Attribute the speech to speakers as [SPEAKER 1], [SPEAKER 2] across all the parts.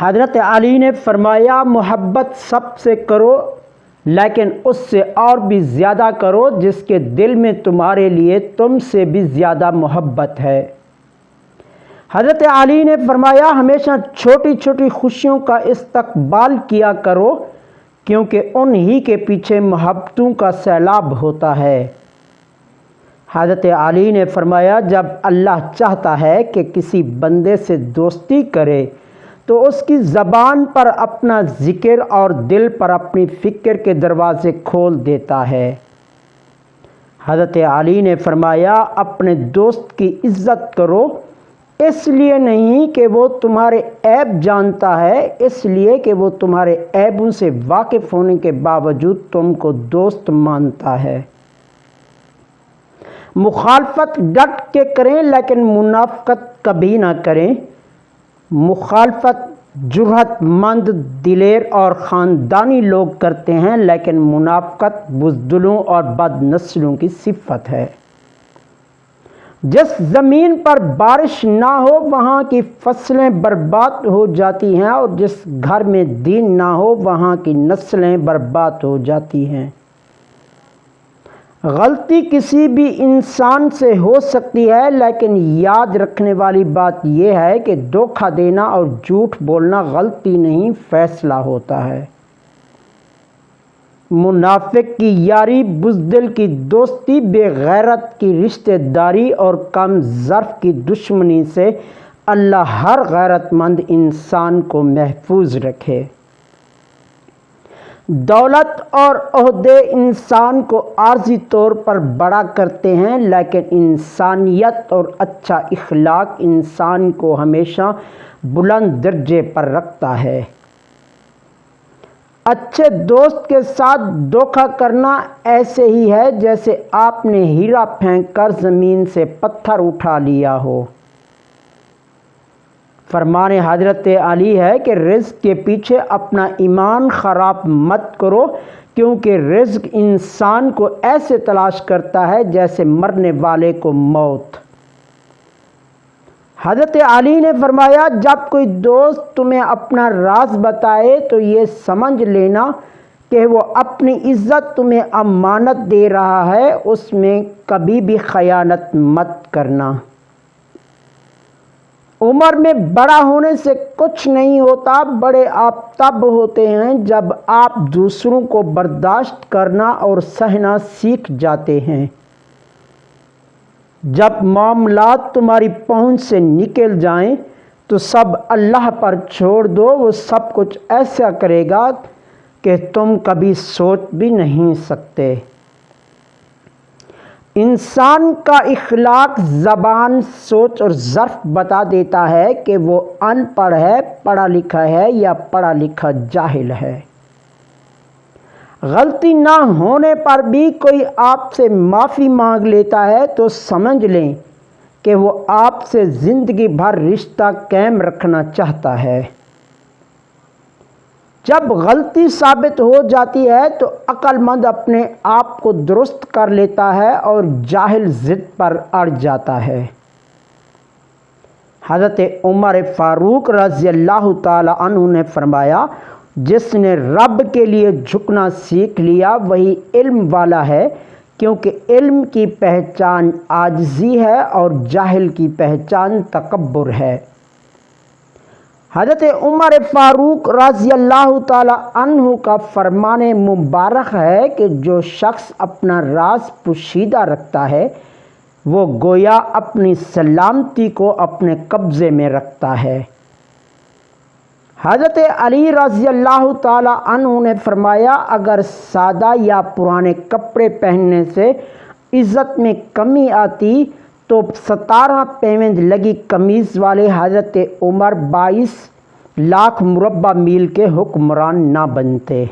[SPEAKER 1] حضرت علی نے فرمایا محبت سب سے کرو لیکن اس سے اور بھی زیادہ کرو جس کے دل میں تمہارے لیے تم سے بھی زیادہ محبت ہے۔ حضرت علی نے فرمایا ہمیشہ چھوٹی چھوٹی خوشیوں کا استقبال کیا کرو کیونکہ انہی کے پیچھے محبتوں کا سیلاب ہوتا ہے۔ حضرت علی نے فرمایا جب اللہ چاہتا ہے کہ کسی بندے سے دوستی کرے تو اس کی زبان پر اپنا ذکر اور دل پر اپنی فکر کے دروازے کھول دیتا ہے۔ حضرت علی نے فرمایا اپنے دوست کی عزت کرو، اس لیے نہیں کہ وہ تمہارے عیب جانتا ہے، اس لیے کہ وہ تمہارے عیبوں سے واقف ہونے کے باوجود تم کو دوست مانتا ہے۔ مخالفت ڈٹ کے کریں لیکن منافقت کبھی نہ کریں۔ مخالفت جرأت مند، دلیر اور خاندانی لوگ کرتے ہیں لیکن منافقت بزدلوں اور بد نسلوں کی صفت ہے۔ جس زمین پر بارش نہ ہو وہاں کی فصلیں برباد ہو جاتی ہیں اور جس گھر میں دین نہ ہو وہاں کی نسلیں برباد ہو جاتی ہیں۔ غلطی کسی بھی انسان سے ہو سکتی ہے لیکن یاد رکھنے والی بات یہ ہے کہ دھوکہ دینا اور جھوٹ بولنا غلطی نہیں، فیصلہ ہوتا ہے۔ منافق کی یاری، بزدل کی دوستی، بے غیرت کی رشتہ داری اور کم ظرف کی دشمنی سے اللہ ہر غیرت مند انسان کو محفوظ رکھے۔ دولت اور عہدے انسان کو عارضی طور پر بڑا کرتے ہیں لیکن انسانیت اور اچھا اخلاق انسان کو ہمیشہ بلند درجے پر رکھتا ہے۔ اچھے دوست کے ساتھ دھوکہ کرنا ایسے ہی ہے جیسے آپ نے ہیرا پھینک کر زمین سے پتھر اٹھا لیا ہو۔ فرمان حضرت علی ہے کہ رزق کے پیچھے اپنا ایمان خراب مت کرو کیونکہ رزق انسان کو ایسے تلاش کرتا ہے جیسے مرنے والے کو موت۔ حضرت علی نے فرمایا جب کوئی دوست تمہیں اپنا راز بتائے تو یہ سمجھ لینا کہ وہ اپنی عزت تمہیں امانت دے رہا ہے، اس میں کبھی بھی خیانت مت کرنا۔ عمر میں بڑا ہونے سے کچھ نہیں ہوتا، بڑے آپ تب ہوتے ہیں جب آپ دوسروں کو برداشت کرنا اور سہنا سیکھ جاتے ہیں۔ جب معاملات تمہاری پہنچ سے نکل جائیں تو سب اللہ پر چھوڑ دو، وہ سب کچھ ایسا کرے گا کہ تم کبھی سوچ بھی نہیں سکتے۔ انسان کا اخلاق، زبان، سوچ اور ظرف بتا دیتا ہے کہ وہ ان پڑھ ہے، پڑھا لکھا ہے یا پڑھا لکھا جاہل ہے۔ غلطی نہ ہونے پر بھی کوئی آپ سے معافی مانگ لیتا ہے تو سمجھ لیں کہ وہ آپ سے زندگی بھر رشتہ قائم رکھنا چاہتا ہے۔ جب غلطی ثابت ہو جاتی ہے تو عقل مند اپنے آپ کو درست کر لیتا ہے اور جاہل ضد پر اڑ جاتا ہے۔ حضرت عمر فاروق رضی اللہ تعالی عنہ نے فرمایا جس نے رب کے لیے جھکنا سیکھ لیا وہی علم والا ہے، کیونکہ علم کی پہچان عاجزی ہے اور جاہل کی پہچان تکبر ہے۔ حضرت عمر فاروق رضی اللہ تعالی عنہ کا فرمان مبارک ہے کہ جو شخص اپنا راز پوشیدہ رکھتا ہے وہ گویا اپنی سلامتی کو اپنے قبضے میں رکھتا ہے۔ حضرت علی رضی اللہ تعالی عنہ نے فرمایا اگر سادہ یا پرانے کپڑے پہننے سے عزت میں کمی آتی تو 17 پیوند لگی قمیض والے حضرت عمر 22 لاکھ مربع میل کے حکمران نہ بنتے۔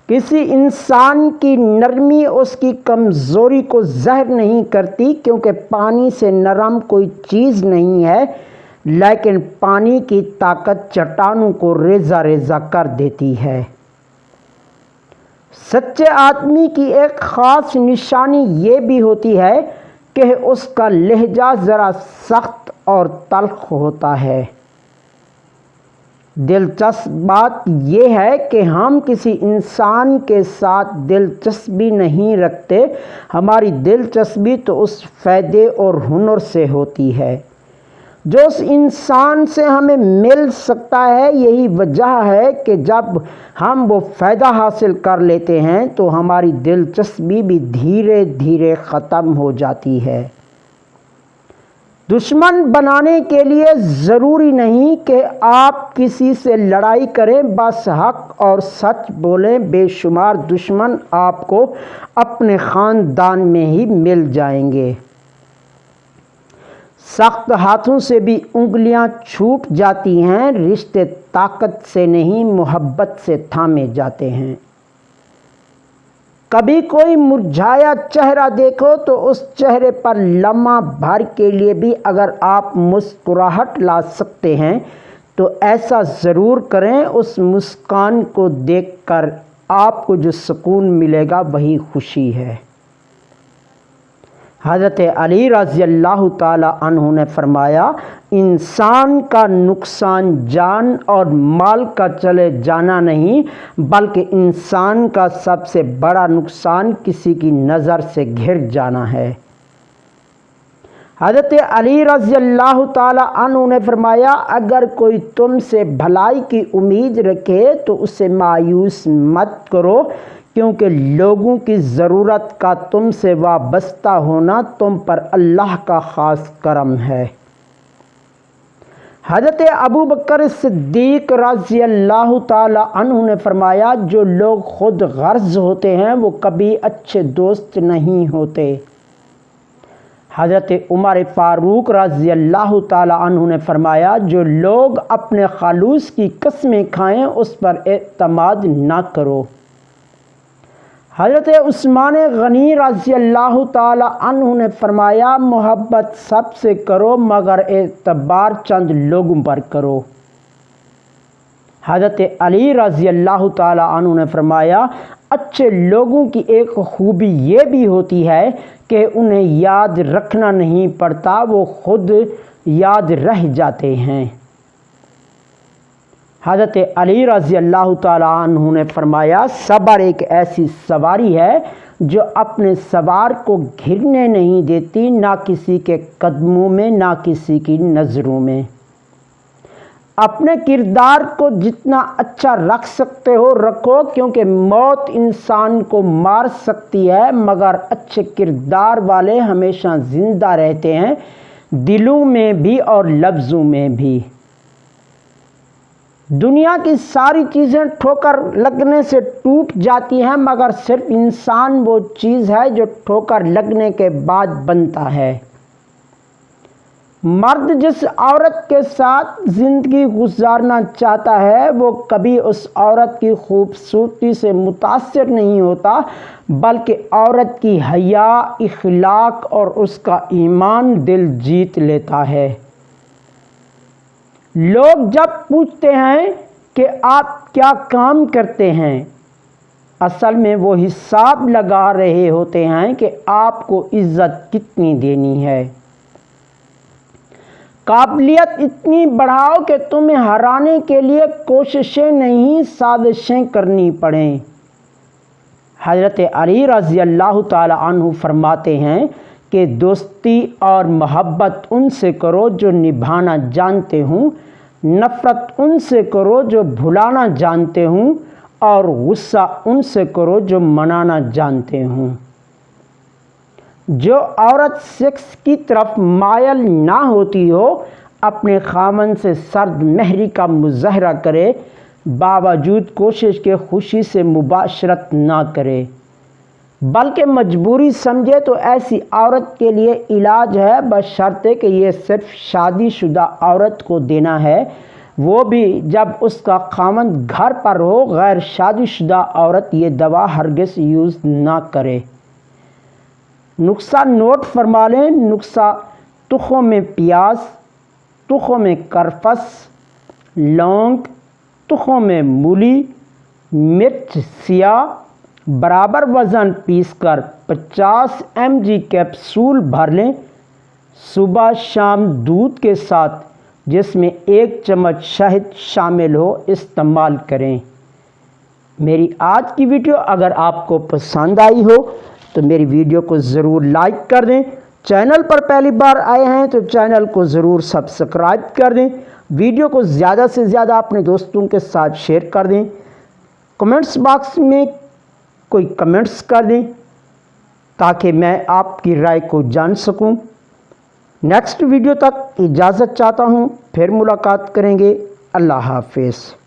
[SPEAKER 1] کسی انسان کی نرمی اس کی کمزوری کو ظاہر نہیں کرتی کیونکہ پانی سے نرم کوئی چیز نہیں ہے، لیکن پانی کی طاقت چٹانوں کو ریزہ ریزہ کر دیتی ہے۔ سچے آدمی کی ایک خاص نشانی یہ بھی ہوتی ہے کہ اس کا لہجہ ذرا سخت اور تلخ ہوتا ہے۔ دلچسپ بات یہ ہے کہ ہم کسی انسان کے ساتھ دلچسپی نہیں رکھتے، ہماری دلچسپی تو اس فائدے اور ہنر سے ہوتی ہے جو اس انسان سے ہمیں مل سکتا ہے۔ یہی وجہ ہے کہ جب ہم وہ فائدہ حاصل کر لیتے ہیں تو ہماری دلچسپی بھی دھیرے دھیرے ختم ہو جاتی ہے۔ دشمن بنانے کے لیے ضروری نہیں کہ آپ کسی سے لڑائی کریں، بس حق اور سچ بولیں۔ بے شمار دشمن آپ کو اپنے خاندان میں ہی مل جائیں گے۔ سخت ہاتھوں سے بھی انگلیاں چھوٹ جاتی ہیں، رشتے طاقت سے نہیں محبت سے تھامے جاتے ہیں۔ کبھی کوئی مرجھایا چہرہ دیکھو تو اس چہرے پر لمحہ بھر کے لیے بھی اگر آپ مسکراہٹ لا سکتے ہیں تو ایسا ضرور کریں۔ اس مسکان کو دیکھ کر آپ کو جو سکون ملے گا وہی خوشی ہے۔ حضرت علی رضی اللہ تعالی عنہ نے فرمایا، انسان کا نقصان جان اور مال کا چلے جانا نہیں، بلکہ انسان کا سب سے بڑا نقصان کسی کی نظر سے گھر جانا ہے۔ حضرت علی رضی اللہ تعالی عنہ نے فرمایا، اگر کوئی تم سے بھلائی کی امید رکھے تو اسے مایوس مت کرو، کیونکہ لوگوں کی ضرورت کا تم سے وابستہ ہونا تم پر اللہ کا خاص کرم ہے۔ حضرت ابو بکر صدیق رضی اللہ تعالی عنہ نے فرمایا، جو لوگ خود غرض ہوتے ہیں وہ کبھی اچھے دوست نہیں ہوتے۔ حضرت عمر فاروق رضی اللہ تعالی عنہ نے فرمایا، جو لوگ اپنے خلوص کی قسمیں کھائیں اس پر اعتماد نہ کرو۔ حضرت عثمان غنی رضی اللہ تعالی عنہ نے فرمایا، محبت سب سے کرو مگر اعتبار چند لوگوں پر کرو۔ حضرت علی رضی اللہ تعالی عنہ نے فرمایا، اچھے لوگوں کی ایک خوبی یہ بھی ہوتی ہے کہ انہیں یاد رکھنا نہیں پڑتا، وہ خود یاد رہ جاتے ہیں۔ حضرت علی رضی اللہ تعالی عنہ نے فرمایا، صبر ایک ایسی سواری ہے جو اپنے سوار کو گرنے نہیں دیتی، نہ کسی کے قدموں میں نہ کسی کی نظروں میں۔ اپنے کردار کو جتنا اچھا رکھ سکتے ہو رکھو، کیونکہ موت انسان کو مار سکتی ہے مگر اچھے کردار والے ہمیشہ زندہ رہتے ہیں، دلوں میں بھی اور لفظوں میں بھی۔ دنیا کی ساری چیزیں ٹھوکر لگنے سے ٹوٹ جاتی ہیں مگر صرف انسان وہ چیز ہے جو ٹھوکر لگنے کے بعد بنتا ہے۔ مرد جس عورت کے ساتھ زندگی گزارنا چاہتا ہے وہ کبھی اس عورت کی خوبصورتی سے متاثر نہیں ہوتا، بلکہ عورت کی حیا، اخلاق اور اس کا ایمان دل جیت لیتا ہے۔ لوگ جب پوچھتے ہیں کہ آپ کیا کام کرتے ہیں، اصل میں وہ حساب لگا رہے ہوتے ہیں کہ آپ کو عزت کتنی دینی ہے۔ قابلیت اتنی بڑھاؤ کہ تمہیں ہرانے کے لیے کوششیں نہیں سازشیں کرنی پڑیں۔ حضرت علی رضی اللہ تعالی عنہ فرماتے ہیں کہ دوستی اور محبت ان سے کرو جو نبھانا جانتے ہوں، نفرت ان سے کرو جو بھلانا جانتے ہوں، اور غصہ ان سے کرو جو منانا جانتے ہوں۔ جو عورت سیکس کی طرف مائل نہ ہوتی ہو اپنے خاوند سے سرد مہری کا مظاہرہ کرے، باوجود کوشش کے خوشی سے مباشرت نہ کرے، بلکہ مجبوری سمجھے تو ایسی عورت کے لیے علاج ہے، بشرطے کہ یہ صرف شادی شدہ عورت کو دینا ہے، وہ بھی جب اس کا خاوند گھر پر ہو۔ غیر شادی شدہ عورت یہ دوا ہرگز یوز نہ کرے۔ نسخہ نوٹ فرما لیں۔ نسخہ: تخم میں پیاز، تخم میں کرفس، لونگ، تخم میں مولی، مرچ سیاہ برابر وزن پیس کر 50 mg کیپسول بھر لیں۔ صبح شام دودھ کے ساتھ جس میں 1 چمچ شہد شامل ہو استعمال کریں۔ میری آج کی ویڈیو اگر آپ کو پسند آئی ہو تو میری ویڈیو کو ضرور لائک کر دیں۔ چینل پر پہلی بار آئے ہیں تو چینل کو ضرور سبسکرائب کر دیں۔ ویڈیو کو زیادہ سے زیادہ اپنے دوستوں کے ساتھ شیئر کر دیں۔ کمنٹس باکس میں کوئی کمنٹس کر دیں تاکہ میں آپ کی رائے کو جان سکوں۔ نیکسٹ ویڈیو تک اجازت چاہتا ہوں، پھر ملاقات کریں گے۔ اللہ حافظ۔